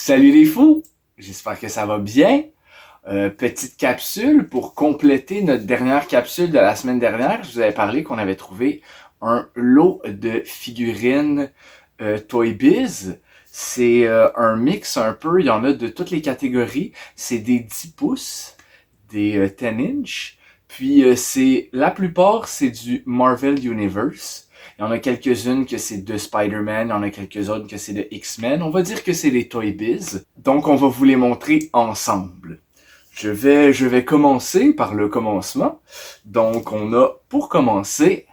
Salut les fous! J'espère que ça va bien. Petite capsule pour compléter notre dernière capsule de la semaine dernière. Je vous avais parlé qu'on avait trouvé un lot de figurines Toy Biz. C'est un mix un peu, il y en a de toutes les catégories. C'est des 10 pouces, des 10 inch. Puis la plupart, c'est du Marvel Universe. Il y en a quelques-unes que c'est de Spider-Man, il y en a quelques-autres que c'est de X-Men. On va dire que c'est des Toy Biz. Donc on va vous les montrer ensemble. Je vais commencer par le commencement. Donc on a pour commencer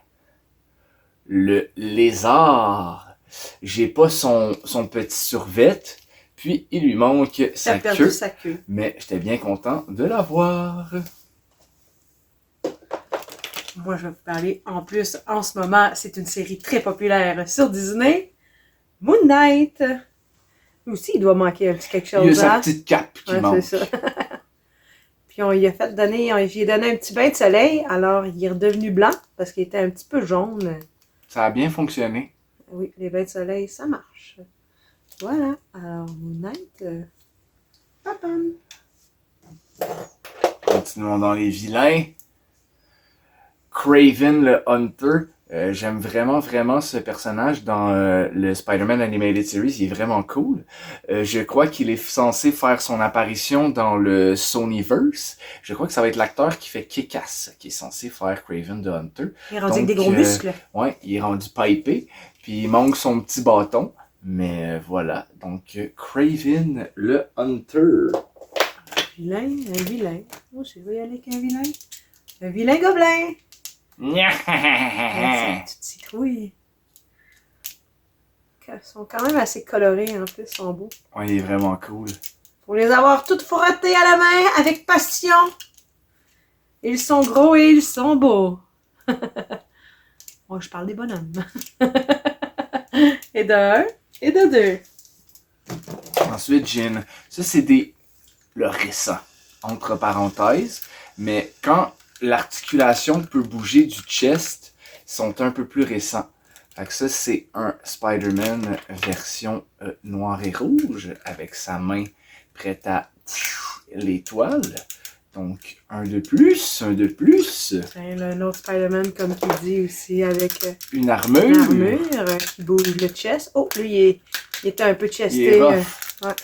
le lézard. J'ai pas son petit survêt, puis il lui manque sa queue. Mais j'étais bien content de l'avoir. Moi, je vais vous parler en plus, en ce moment, c'est une série très populaire sur Disney, Moon Knight. Lui aussi, il doit manquer un petit quelque chose. Il a sa petite cape qui manque. C'est ça. Puis on lui a fait donner, j'ai donné un petit bain de soleil, alors il est redevenu blanc parce qu'il était un petit peu jaune. Ça a bien fonctionné. Oui, les bains de soleil, ça marche. Voilà. Alors, Moon Knight, papam. Continuons dans les vilains. Kraven le Hunter. J'aime vraiment ce personnage dans le Spider-Man Animated Series. Il est vraiment cool. Je crois qu'il est censé faire son apparition dans le Sonyverse. Je crois que ça va être l'acteur qui fait Kick-Ass qui est censé faire Kraven the Hunter. Il est rendu avec des gros muscles. Ouais, il est rendu pipé. Puis il manque son petit bâton. Mais voilà. Donc Kraven le Hunter. Un vilain. Moi, je vais y aller avec un vilain. Un vilain gobelin. Cette petite citrouille. Ils sont quand même assez colorés en plus, ils sont beaux. Ouais, il est vraiment cool. Pour les avoir toutes frottées à la main avec passion. Ils sont gros et ils sont beaux. Moi, je parle des bonhommes. Et de un, et de deux. Ensuite, ça c'est le récent, entre parenthèses, mais quand l'articulation peut bouger du chest, ils sont un peu plus récents. Fait que ça, c'est un Spider-Man version noir et rouge, avec sa main prête à l'étoile. Donc, un de plus. Un autre Spider-Man, comme tu dis aussi, avec une armure. Qui bouge le chest. Oh, lui, il était un peu chesté. Il est rough. Ouais.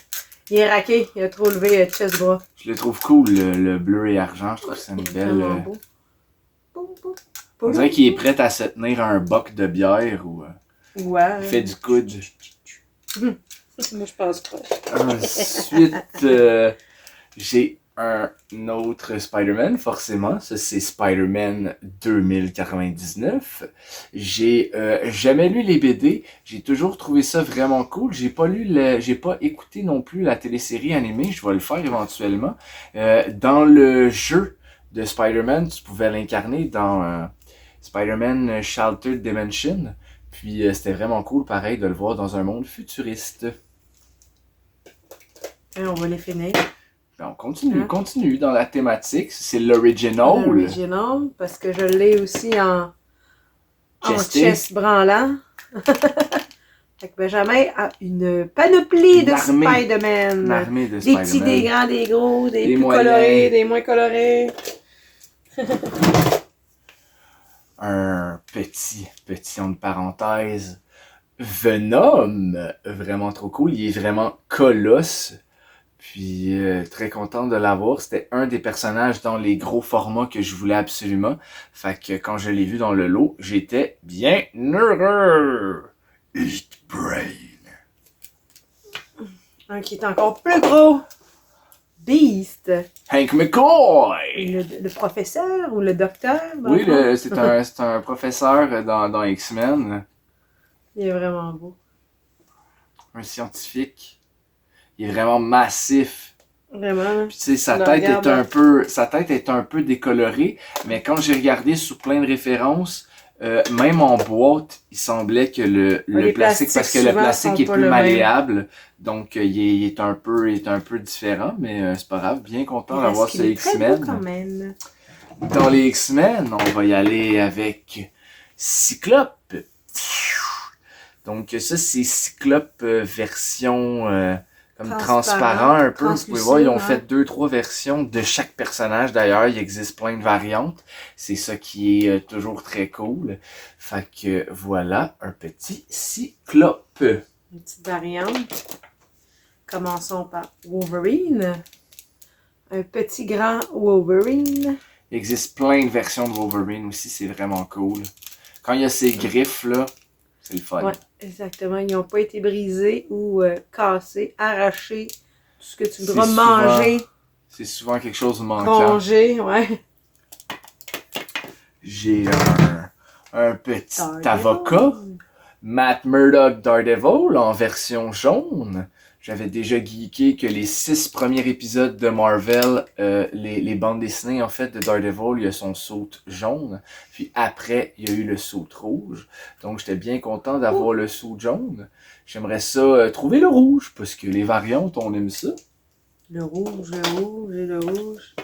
Il est raqué, il a trop levé chest bras. Je le trouve cool, le bleu et argent. Je trouve que c'est une belle... On dirait qu'il est prêt à se tenir à un boc de bière ou ouais. Il fait du coude. Moi, je pense pas. Ensuite, j'ai un autre Spider-Man, forcément. Ça, c'est Spider-Man 2099. J'ai jamais lu les BD. J'ai toujours trouvé ça vraiment cool. J'ai pas écouté non plus la télésérie animée. Je vais le faire éventuellement. Dans le jeu de Spider-Man, tu pouvais l'incarner dans Spider-Man Shattered Dimension. Puis c'était vraiment cool, pareil, de le voir dans un monde futuriste. Et on va les finir. On continue dans la thématique. C'est l'original. L'original, parce que je l'ai aussi en chest branlant. Fait que Benjamin a une panoplie de Spider-Man. Une armée de des Spider-Man. Petits, des grands, des gros, des plus moyens. Colorés, des moins colorés. Un petit entre parenthèses, Venom. Vraiment trop cool. Il est vraiment colosse. Puis très content de l'avoir. C'était un des personnages dans les gros formats que je voulais absolument. Fait que quand je l'ai vu dans le lot, j'étais bien heureux. Eat brain. Un qui est encore plus gros. Beast. Hank McCoy. Le professeur ou le docteur? Oui, c'est un professeur dans X-Men. Il est vraiment beau. Un scientifique. Il est vraiment massif. Vraiment. Puis tu sais, sa tête est un peu décolorée, mais quand j'ai regardé sous plein de références, même en boîte, il semblait que le plastique, parce que le plastique est plus malléable, donc il est un peu différent, mais c'est pas grave, bien content d'avoir ce X-Men. Quand même. Dans les X-Men, on va y aller avec Cyclope. Donc ça, c'est Cyclope version... comme transparent un peu. Vous pouvez voir, ils ont ouais. fait 2-3 versions de chaque personnage. D'ailleurs, il existe plein de variantes. C'est ça qui est toujours très cool. Fait que voilà, un petit cyclope. Une petite variante. Commençons par Wolverine. Un petit grand Wolverine. Il existe plein de versions de Wolverine aussi, c'est vraiment cool. Quand il y a ses griffes, là, c'est le fun. Ouais, exactement. Ils n'ont pas été brisés ou cassés, arrachés. Tout ce que tu voudras manger. C'est souvent quelque chose de manquant. Manger, ouais. J'ai un petit avocat. Matt Murdock Daredevil en version jaune. J'avais déjà geeké que les 6 premiers épisodes de Marvel, les bandes dessinées en fait de Daredevil, il y a son saut jaune. Puis après, il y a eu le saut rouge. Donc j'étais bien content d'avoir le saut jaune. J'aimerais ça trouver le rouge, parce que les variantes, on aime ça. Le rouge et le rouge.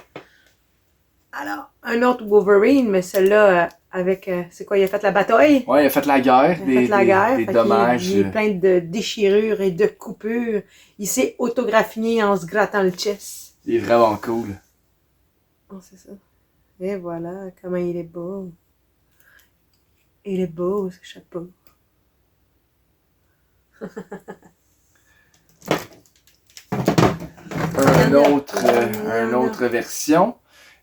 Alors, un autre Wolverine, mais celui-là avec... c'est quoi, il a fait la bataille? Ouais, il a fait la guerre, des dommages. Il est plein de déchirures et de coupures. Il s'est autographié en se grattant le chest. Il est vraiment cool. Oh, c'est ça. Et voilà, comment il est beau. Il est beau, ce chapeau. Une autre version.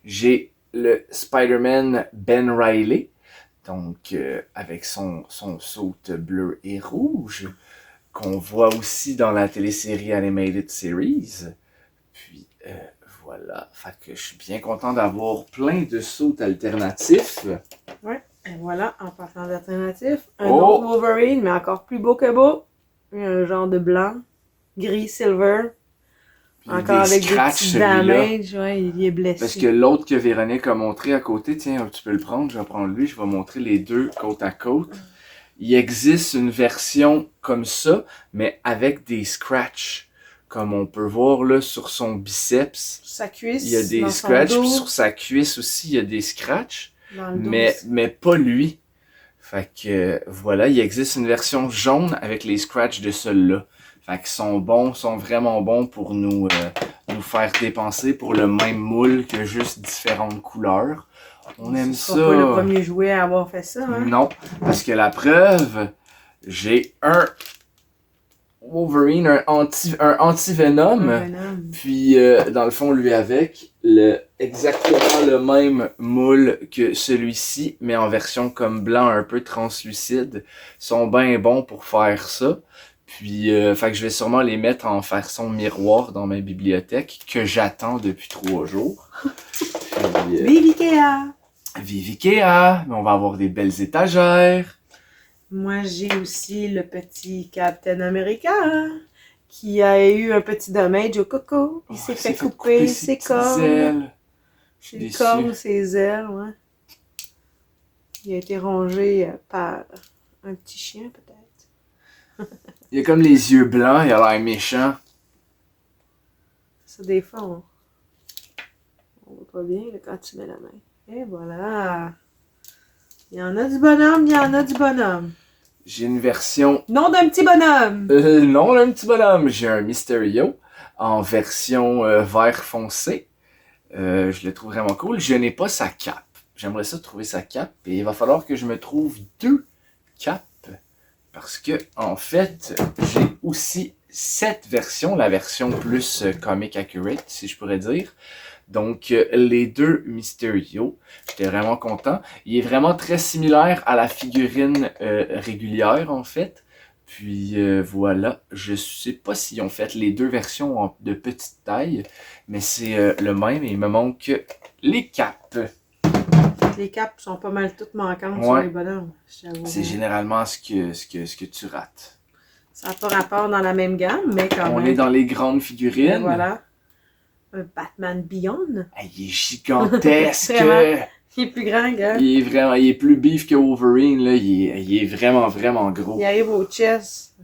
J'ai le Spider-Man Ben Reilly, donc avec son saut bleu et rouge, qu'on voit aussi dans la télésérie Animated Series. Puis voilà, fait que je suis bien content d'avoir plein de sauts alternatifs. Ouais, et voilà, en parlant d'alternatifs, un autre Wolverine, mais encore plus beau que beau. Un genre de blanc, gris, silver. Encore avec des petits damage, ouais, il est blessé. Parce que l'autre que Véronique a montré à côté, tiens, tu peux le prendre, je vais prendre lui, je vais montrer les deux côte à côte. Il existe une version comme ça, mais avec des scratchs. Comme on peut voir là sur son biceps. Sur sa cuisse, il y a des scratchs, puis sur sa cuisse aussi, il y a des scratchs. Mais pas lui. Fait que voilà, il existe une version jaune avec les scratchs de celui-là. Fait qu'ils sont vraiment bons pour nous faire dépenser pour le même moule que juste différentes couleurs. On aime ça. C'est pas le premier jouet à avoir fait ça, hein? Non, parce que la preuve, j'ai un Wolverine, un anti-venom. Puis dans le fond, lui avec exactement le même moule que celui-ci, mais en version comme blanc un peu translucide. Ils sont bien bons pour faire ça. Puis, fait que je vais sûrement les mettre en façon miroir dans ma bibliothèque, que j'attends depuis 3 jours. Puis, Vive Ikea! Vive Ikea! On va avoir des belles étagères. Moi, j'ai aussi le petit Captain America, hein, qui a eu un petit dommage au coco. Il s'est fait couper ses cornes. Ses cornes, ses ailes, ouais. Il a été rongé par un petit chien, peut-être. Il a comme les yeux blancs, il a l'air méchant. Ça, des fois, on voit pas bien là, quand tu mets la main. Et voilà. Il y en a du bonhomme, il y en a du bonhomme. J'ai une version... Nom d'un petit bonhomme! Non d'un petit bonhomme. J'ai un Mysterio en version vert foncé. Je le trouve vraiment cool. Je n'ai pas sa cape. J'aimerais ça trouver sa cape. Et il va falloir que je me trouve 2 capes. Parce que, en fait, j'ai aussi cette version, la version plus comic accurate, si je pourrais dire. Donc, les 2 Mysterio, j'étais vraiment content. Il est vraiment très similaire à la figurine régulière, en fait. Puis, voilà. Je sais pas s'ils ont fait les 2 versions de petite taille, mais c'est le même et il me manque les capes. Les capes sont pas mal toutes manquantes sur les bonhommes. C'est généralement ce que tu rates. Ça n'a pas rapport dans la même gamme, mais quand même. On est dans les grandes figurines. Et voilà. Un Batman Beyond. Il est gigantesque! Il est plus grand, gars. Il est plus beef que Wolverine, là. Il est vraiment, vraiment gros. Il arrive au chest.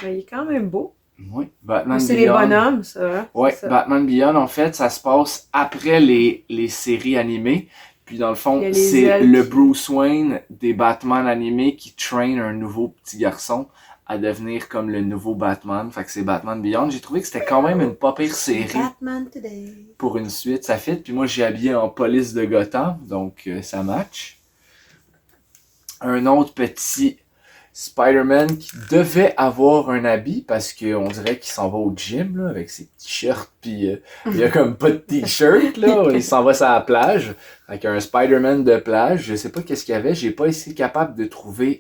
Mais il est quand même beau. Oui, Batman Beyond. C'est les bonhommes, ça. Oui, Batman Beyond, en fait, ça se passe après les séries animées. Puis dans le fond, c'est le Bruce Wayne des Batman animés qui traîne un nouveau petit garçon à devenir comme le nouveau Batman. Fait que c'est Batman Beyond. J'ai trouvé que c'était quand même une pas pire série Batman Today. pour une suite. Ça fit. Puis moi, j'ai habillé en police de Gotham, donc ça match. Un autre petit Spider-Man qui devait avoir un habit parce qu'on dirait qu'il s'en va au gym là, avec ses t-shirts puis il y a comme pas de t-shirt là, il s'en va sur la plage avec un Spider-Man de plage, je sais pas qu'est-ce qu'il y avait, j'ai pas été capable de trouver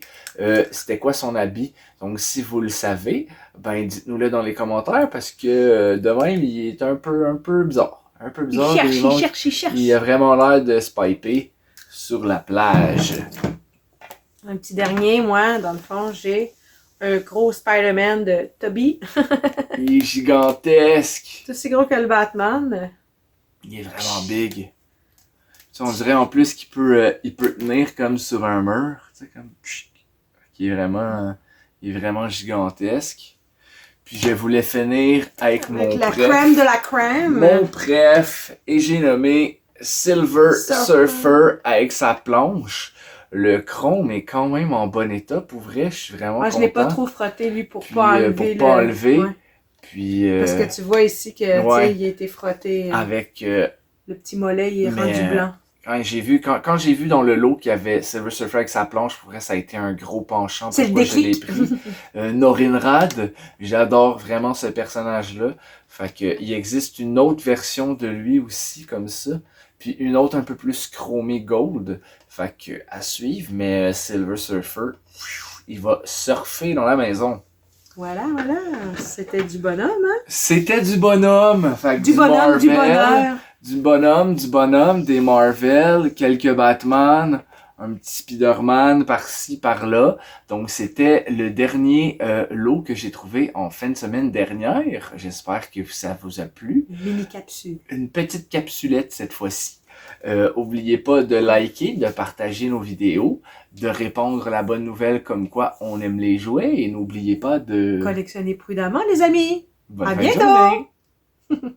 c'était quoi son habit. Donc si vous le savez, ben dites-nous-le dans les commentaires parce que de même il est un peu bizarre. Un peu bizarre. Il cherche. Il a vraiment l'air de se piper sur la plage. Un petit dernier, moi, dans le fond, j'ai un gros Spider-Man de Tobey. Il est gigantesque. Tout aussi gros que le Batman. Il est vraiment big. Tu sais, on dirait en plus qu'il il peut tenir comme sur un mur. Tu sais, comme... Il est vraiment gigantesque. Puis je voulais finir avec mon la crème de la crème. Mon préf. Et j'ai nommé Silver Surfer avec sa planche. Le chrome est quand même en bon état, pour vrai, je suis vraiment content. Je l'ai pas trop frotté, lui, pour pas enlever. Ouais. Puis, parce que tu vois ici que il a été frotté. Avec... le petit mollet, il est rendu blanc. Quand j'ai vu dans le lot qu'il y avait Silver Surfer avec sa planche, pour vrai, ça a été un gros penchant. C'est le déclic. Je l'ai pris. Norinrad, j'adore vraiment ce personnage-là. Fait que, il existe une autre version de lui aussi, comme ça. Puis une autre un peu plus chromée gold. Fait que, à suivre. Mais Silver Surfer, il va surfer dans la maison. Voilà. C'était du bonhomme, hein? C'était du bonhomme. Fait que du bonhomme, Marvel, du bonhomme, des Marvel, quelques Batman, un petit Spider-Man par-ci, par-là. Donc, c'était le dernier lot que j'ai trouvé en fin de semaine dernière. J'espère que ça vous a plu. Une mini-capsule. Une petite capsulette cette fois-ci. Oubliez pas de liker, de partager nos vidéos, de répondre à la bonne nouvelle comme quoi on aime les jouets et n'oubliez pas de... collectionner prudemment, les amis. Bonne à fin de bientôt! journée.